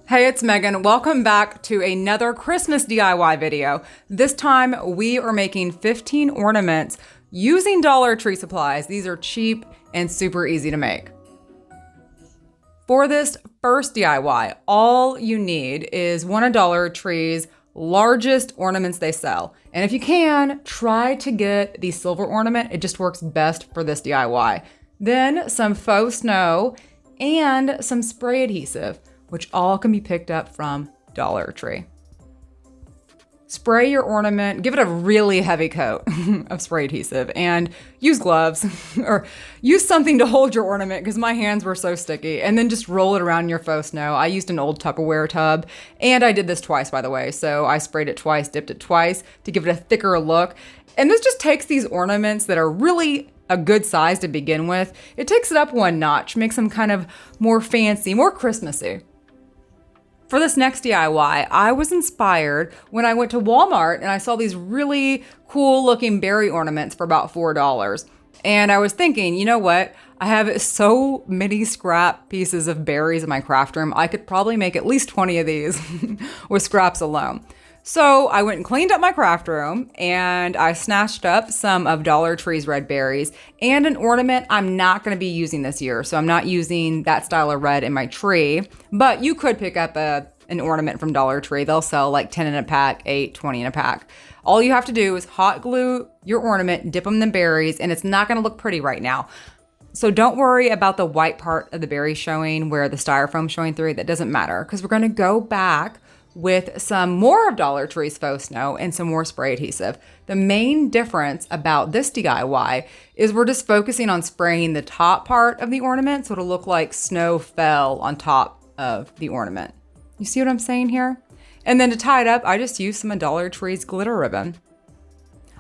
Hey, it's Megan. Welcome back to another Christmas DIY video. This time we are making 15 ornaments using Dollar Tree supplies. These are cheap and super easy to make. For this first DIY, all you need is one of Dollar Tree's largest ornaments they sell. And if you can, try to get the silver ornament. It just works best for this DIY. Then some faux snow and some spray adhesive, which all can be picked up from Dollar Tree. Spray your ornament, give it a really heavy coat of spray adhesive, and use gloves or use something to hold your ornament because my hands were so sticky, and then just roll it around in your faux snow. I used an old Tupperware tub, and I did this twice, by the way. So I sprayed it twice, dipped it twice to give it a thicker look. And this just takes these ornaments that are really a good size to begin with. It takes it up one notch, makes them kind of more fancy, more Christmassy. For this next DIY, I was inspired when I went to Walmart and I saw these really cool looking berry ornaments for about $4. And I was thinking, you know what? I have so many scrap pieces of berries in my craft room. I could probably make at least 20 of these with scraps alone. So I went and cleaned up my craft room and I snatched up some of Dollar Tree's red berries and an ornament I'm not going to be using this year. So I'm not using that style of red in my tree, but you could pick up an ornament from Dollar Tree. They'll sell like 10 in a pack, 8, 20 in a pack. All you have to do is hot glue your ornament, dip them in the berries, and it's not going to look pretty right now. So don't worry about the white part of the berry showing where the styrofoam's showing through. That doesn't matter because we're going to go back with some more of Dollar Tree's faux snow and some more spray adhesive. The main difference about this DIY is we're just focusing on spraying the top part of the ornament so it'll look like snow fell on top of the ornament. You see what I'm saying here? And then to tie it up, I just used some of Dollar Tree's glitter ribbon.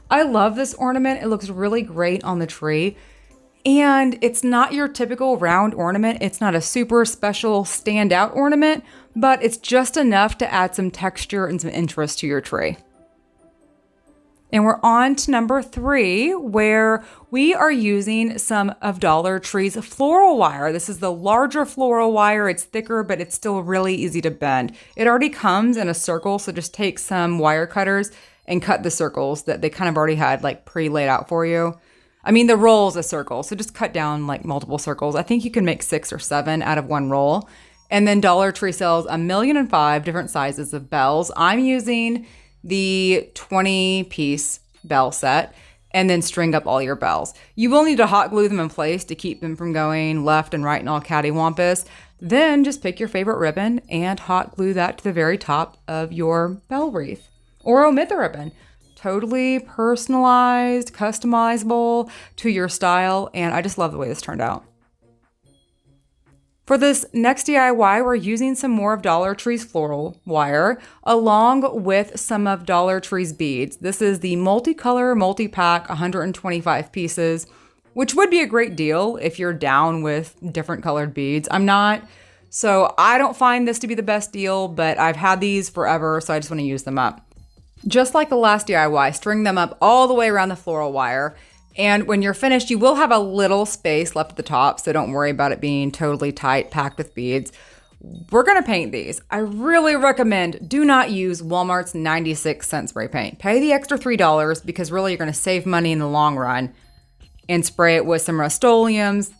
I love this ornament. It looks really great on the tree. And it's not your typical round ornament. It's not a super special standout ornament, but it's just enough to add some texture and some interest to your tree. And we're on to number 3, where we are using some of Dollar Tree's floral wire. This is the larger floral wire. It's thicker, but it's still really easy to bend. It already comes in a circle, so just take some wire cutters and cut the circles that they kind of already had like pre-laid out for you. I mean, the roll is a circle, so just cut down like multiple circles. I think you can make 6 or 7 out of one roll. And then Dollar Tree sells 1,000,005 different sizes of bells. I'm using the 20-piece bell set, and then string up all your bells. You will need to hot glue them in place to keep them from going left and right and all cattywampus. Then just pick your favorite ribbon and hot glue that to the very top of your bell wreath. Or omit the ribbon. Totally personalized, customizable to your style, and I just love the way this turned out. For this next DIY, we're using some more of Dollar Tree's floral wire along with some of Dollar Tree's beads. This is the multicolor multi-pack, 125 pieces, which would be a great deal if you're down with different colored beads. I'm not, so I don't find this to be the best deal, but I've had these forever, so I just want to use them up. Just like the last DIY, string them up all the way around the floral wire. And when you're finished, you will have a little space left at the top, so don't worry about it being totally tight, packed with beads. We're gonna paint these. I really recommend do not use Walmart's 96-cent spray paint. Pay the extra $3 because really you're gonna save money in the long run and spray it with some Rust-Oleum's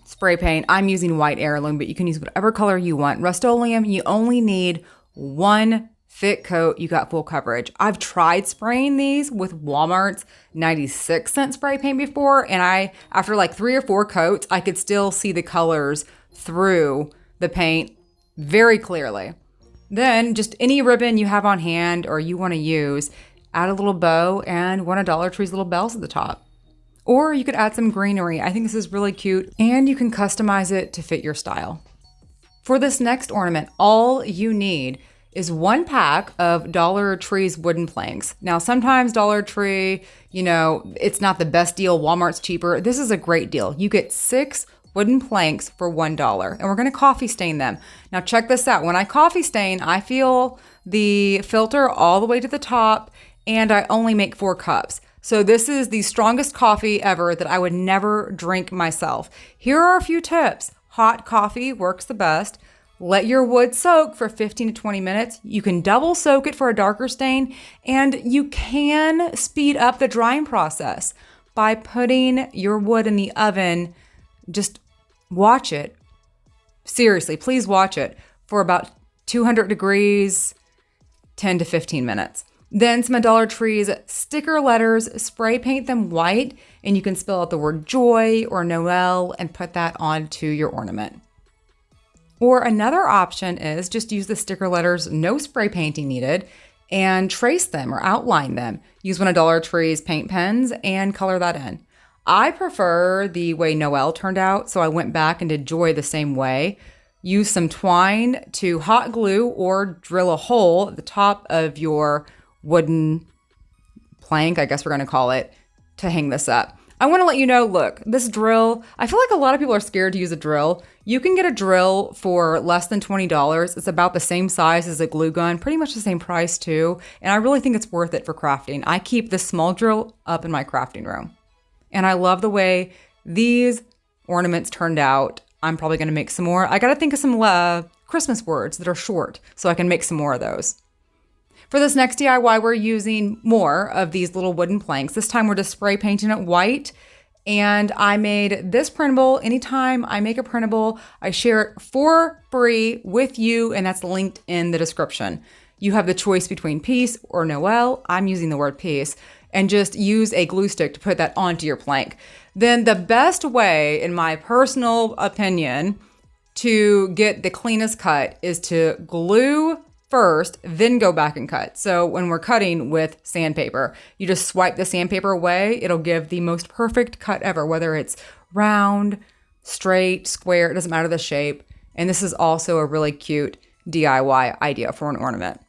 spray paint. I'm using white heirloom, but you can use whatever color you want. Rust-Oleum, you only need one thick coat, you got full coverage. I've tried spraying these with Walmart's 96-cent spray paint before, and after like 3 or 4 coats, I could still see the colors through the paint very clearly. Then just any ribbon you have on hand or you want to use, add a little bow and one of Dollar Tree's little bells at the top. Or you could add some greenery. I think this is really cute, and you can customize it to fit your style. For this next ornament, all you need is 1 pack of Dollar Tree's wooden planks. Now, sometimes Dollar Tree, it's not the best deal. Walmart's cheaper. This is a great deal. You get 6 wooden planks for $1, and we're gonna coffee stain them. Now, check this out. When I coffee stain, I feel the filter all the way to the top, and I only make 4 cups. So this is the strongest coffee ever that I would never drink myself. Here are a few tips. Hot coffee works the best. Let your wood soak for 15 to 20 minutes. You can double soak it for a darker stain, and you can speed up the drying process by putting your wood in the oven. Just watch it. Seriously, please watch it for about 200 degrees, 10 to 15 minutes. Then some of Dollar Tree's sticker letters, spray paint them white, and you can spell out the word joy or Noel and put that onto your ornament. Or another option is just use the sticker letters, no spray painting needed, and trace them or outline them. Use one of Dollar Tree's paint pens and color that in. I prefer the way Noel turned out, so I went back and did joy the same way. Use some twine to hot glue or drill a hole at the top of your wooden plank, I guess we're going to call it, to hang this up. I want to let you know, look, this drill, I feel like a lot of people are scared to use a drill. You can get a drill for less than $20. It's about the same size as a glue gun, pretty much the same price too. And I really think it's worth it for crafting. I keep this small drill up in my crafting room. And I love the way these ornaments turned out. I'm probably going to make some more. I got to think of some Christmas words that are short so I can make some more of those. For this next DIY, we're using more of these little wooden planks. This time we're just spray painting it white. And I made this printable. Anytime I make a printable, I share it for free with you, and that's linked in the description. You have the choice between peace or Noel. I'm using the word peace. And just use a glue stick to put that onto your plank. Then the best way, in my personal opinion, to get the cleanest cut is to glue first, then go back and cut. So when we're cutting with sandpaper, you just swipe the sandpaper away. It'll give the most perfect cut ever, whether it's round, straight, square, it doesn't matter the shape. And this is also a really cute DIY idea for an ornament.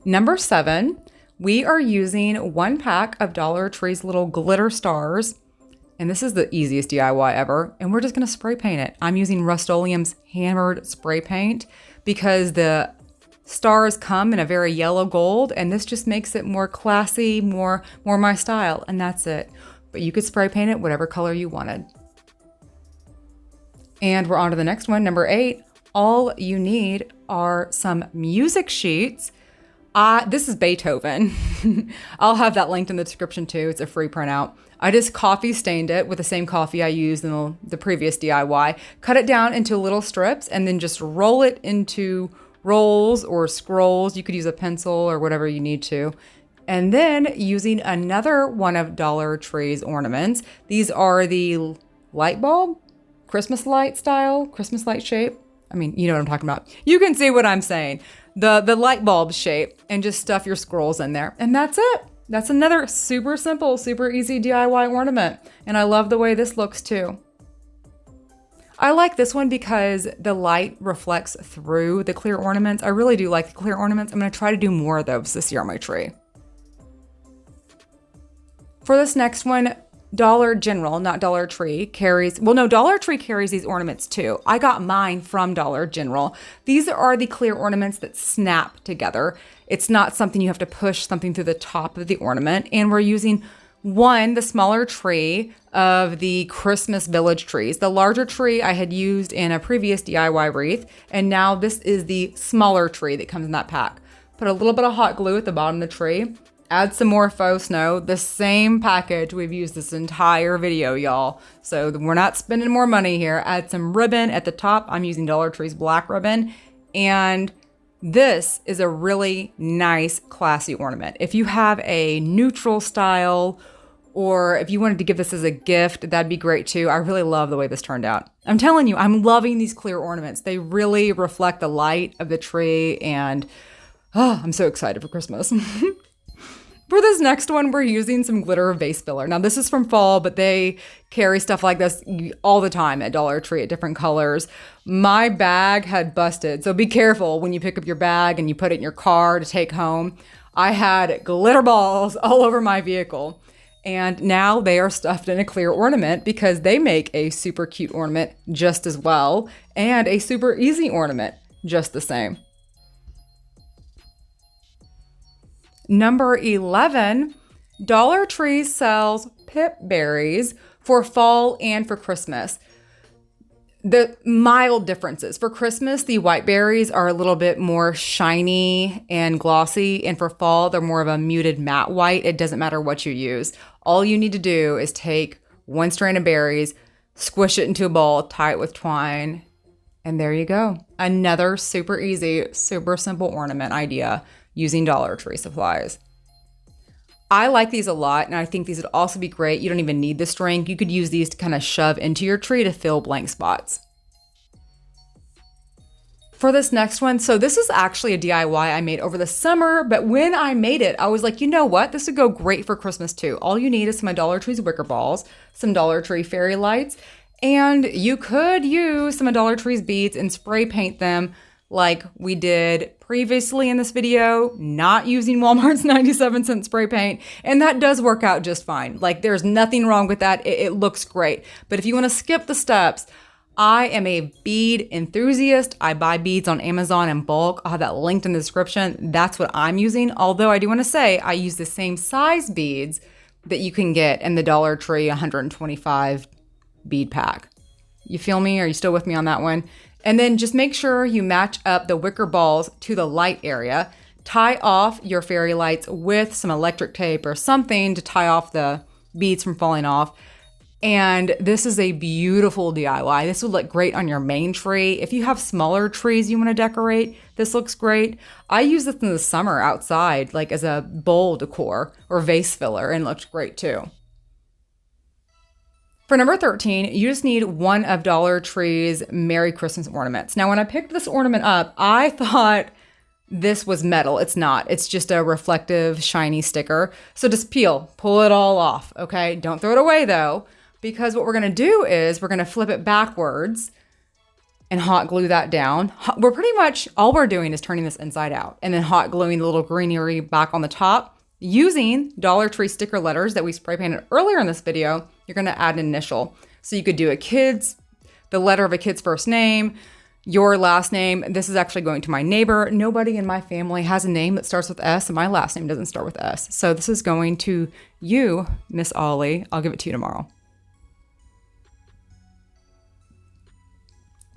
Number 7, we are using 1 pack of Dollar Tree's little glitter stars. And this is the easiest DIY ever. And we're just going to spray paint it. I'm using Rust-Oleum's hammered spray paint because the stars come in a very yellow gold. And this just makes it more classy, more my style. And that's it. But you could spray paint it whatever color you wanted. And we're on to the next one, number 8. All you need are some music sheets. This is Beethoven. I'll have that linked in the description too. It's a free printout. I just coffee stained it with the same coffee I used in the previous DIY. Cut it down into little strips and then just roll it into rolls or scrolls. You could use a pencil or whatever you need to. And then using another one of Dollar Tree's ornaments. These are the light bulb, Christmas light style, Christmas light shape. I mean, you know what I'm talking about. You can see what I'm saying. The light bulb shape, and just stuff your scrolls in there. And that's it. That's another super simple, super easy DIY ornament. And I love the way this looks too. I like this one because the light reflects through the clear ornaments. I really do like the clear ornaments. I'm going to try to do more of those this year on my tree. For this next one, Dollar General, not Dollar Tree, carries, well, no, Dollar Tree carries these ornaments too. I got mine from Dollar General. These are the clear ornaments that snap together. It's not something you have to push something through the top of the ornament. And we're using the smaller tree of the Christmas village trees. The larger tree I had used in a previous DIY wreath. And now this is the smaller tree that comes in that pack. Put a little bit of hot glue at the bottom of the tree. Add some more faux snow, the same package we've used this entire video, y'all. So we're not spending more money here. Add some ribbon at the top. I'm using Dollar Tree's black ribbon. And this is a really nice, classy ornament. If you have a neutral style, or if you wanted to give this as a gift, that'd be great too. I really love the way this turned out. I'm telling you, I'm loving these clear ornaments. They really reflect the light of the tree, and I'm so excited for Christmas. For this next one, we're using some glitter vase filler. Now, this is from fall, but they carry stuff like this all the time at Dollar Tree at different colors. My bag had busted, so be careful when you pick up your bag and you put it in your car to take home. I had glitter balls all over my vehicle, and now they are stuffed in a clear ornament because they make a super cute ornament just as well, and a super easy ornament just the same. Number 11, Dollar Tree sells pip berries For fall and for Christmas, the mild differences. For Christmas, the white berries are a little bit more shiny and glossy. And for fall, they're more of a muted matte white. It doesn't matter what you use. All you need to do is take one strand of berries, squish it into a ball, tie it with twine, and there you go. Another super easy, super simple ornament idea using Dollar Tree supplies. I like these a lot, and I think these would also be great. You don't even need the string. You could use these to kind of shove into your tree to fill blank spots. For this next one, so this is actually a DIY I made over the summer, but when I made it, I was like, you know what? This would go great for Christmas too. All you need is some of Dollar Tree's wicker balls, some Dollar Tree fairy lights, and you could use some of Dollar Tree's beads and spray paint them like we did previously in this video, not using Walmart's 97-cent spray paint. And that does work out just fine. Like there's nothing wrong with that. It looks great. But if you want to skip the steps, I am a bead enthusiast. I buy beads on Amazon in bulk. I'll have that linked in the description. That's what I'm using. Although I do want to say I use the same size beads that you can get in the Dollar Tree 125 bead pack. You feel me? Are you still with me on that one? And then just make sure you match up the wicker balls to the light area. Tie off your fairy lights with some electric tape or something to tie off the beads from falling off. And this is a beautiful DIY. This would look great on your main tree. If you have smaller trees you want to decorate, this looks great. I use this in the summer outside, like as a bowl decor or vase filler, and it looks great too. For number 13, you just need one of Dollar Tree's Merry Christmas ornaments. Now, when I picked this ornament up, I thought this was metal. It's not. It's just a reflective, shiny sticker. So just pull it all off, okay? Don't throw it away though, because what we're gonna do is we're gonna flip it backwards and hot glue that down. We're pretty much, all we're doing is turning this inside out and then hot gluing the little greenery back on the top. Using Dollar Tree sticker letters that we spray painted earlier in this video, you're gonna add an initial. So you could do the letter of a kid's first name, your last name. This is actually going to my neighbor. Nobody in my family has a name that starts with S, and my last name doesn't start with S. So this is going to you, Miss Ollie. I'll give it to you tomorrow.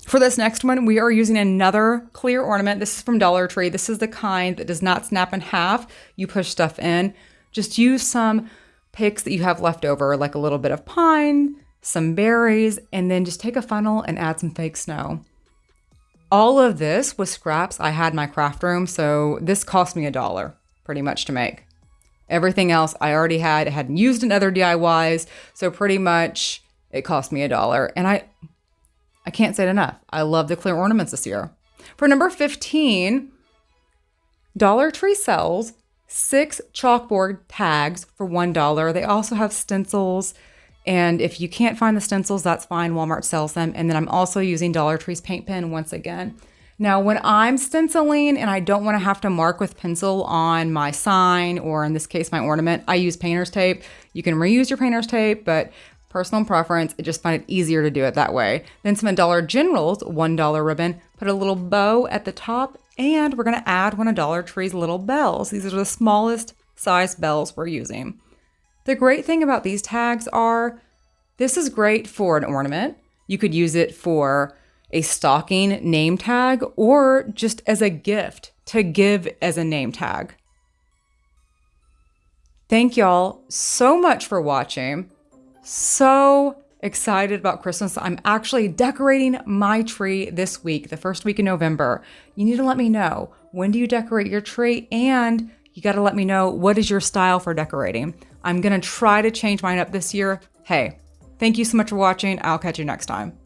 For this next one, we are using another clear ornament. This is from Dollar Tree. This is the kind that does not snap in half. You push stuff in. Just use some picks that you have left over, like a little bit of pine, some berries, and then just take a funnel and add some fake snow. All of this was scraps I had in my craft room, so this cost me $1 pretty much to make. Everything else I already had. I hadn't used in other DIYs, so pretty much it cost me $1. And I can't say it enough. I love the clear ornaments this year. For number 15, Dollar Tree sells 6 chalkboard tags for $1. They also have stencils. And if you can't find the stencils, that's fine. Walmart sells them. And then I'm also using Dollar Tree's paint pen once again. Now, when I'm stenciling and I don't want to have to mark with pencil on my sign, or in this case, my ornament, I use painter's tape. You can reuse your painter's tape, but personal preference, I just find it easier to do it that way. Then some Dollar General's $1 ribbon, put a little bow at the top, and we're gonna add one of Dollar Tree's little bells. These are the smallest size bells we're using. The great thing about these tags are, this is great for an ornament. You could use it for a stocking name tag or just as a gift to give as a name tag. Thank y'all so much for watching. So excited about Christmas. I'm actually decorating my tree this week, the first week in November. You need to let me know, when do you decorate your tree? And you got to let me know, what is your style for decorating? I'm going to try to change mine up this year. Hey, thank you so much for watching. I'll catch you next time.